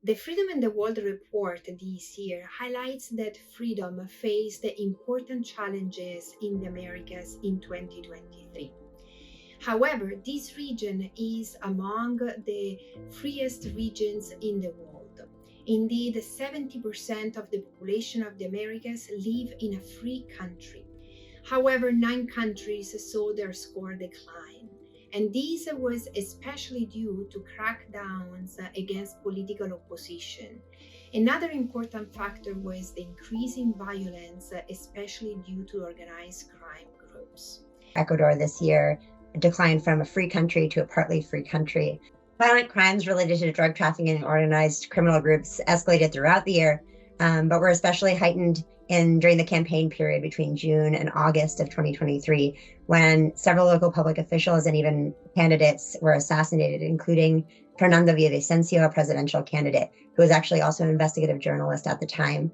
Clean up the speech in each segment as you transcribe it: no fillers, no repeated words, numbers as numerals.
The Freedom in the World report this year highlights that freedom faced important challenges in the Americas in 2023. However, this region is among the freest regions in the world. Indeed, 70% of the population of the Americas live in a free country. However, 9 countries saw their score decline, and this was especially due to crackdowns against political opposition. Another important factor was the increasing violence, especially due to organized crime groups. Ecuador this year declined from a free country to a partly free country. Violent crimes related to drug trafficking and organized criminal groups escalated throughout the year, but were especially heightened during the campaign period between June and August of 2023, when several local public officials and even candidates were assassinated, including Fernando Villavicencio, a presidential candidate, who was actually also an investigative journalist at the time.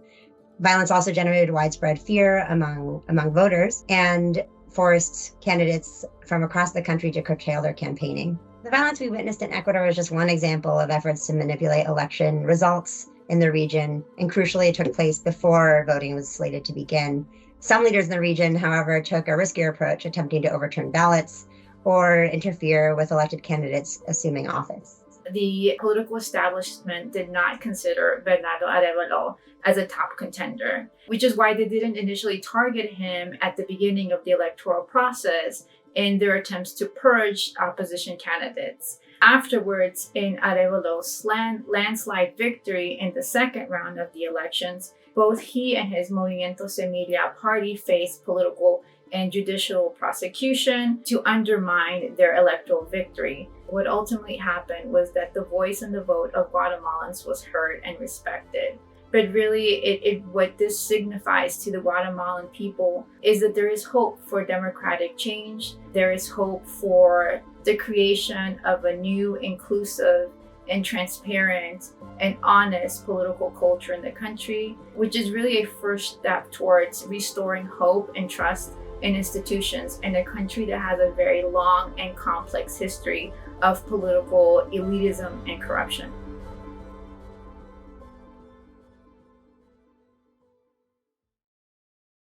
Violence also generated widespread fear among voters and forced candidates from across the country to curtail their campaigning. The violence we witnessed in Ecuador is just one example of efforts to manipulate election results in the region, and crucially, it took place before voting was slated to begin. Some leaders in the region, however, took a riskier approach, attempting to overturn ballots or interfere with elected candidates assuming office. The political establishment did not consider Bernardo Arevalo as a top contender, which is why they didn't initially target him at the beginning of the electoral process in their attempts to purge opposition candidates. Afterwards, in Arevalo's landslide victory in the second round of the elections, both he and his Movimiento Semilla party faced political and judicial prosecution to undermine their electoral victory. What ultimately happened was that the voice and the vote of Guatemalans was heard and respected. But really, what this signifies to the Guatemalan people is that there is hope for democratic change. There is hope for the creation of a new, inclusive, and transparent and honest political culture in the country, which is really a first step towards restoring hope and trust in institutions in a country that has a very long and complex history of political elitism and corruption.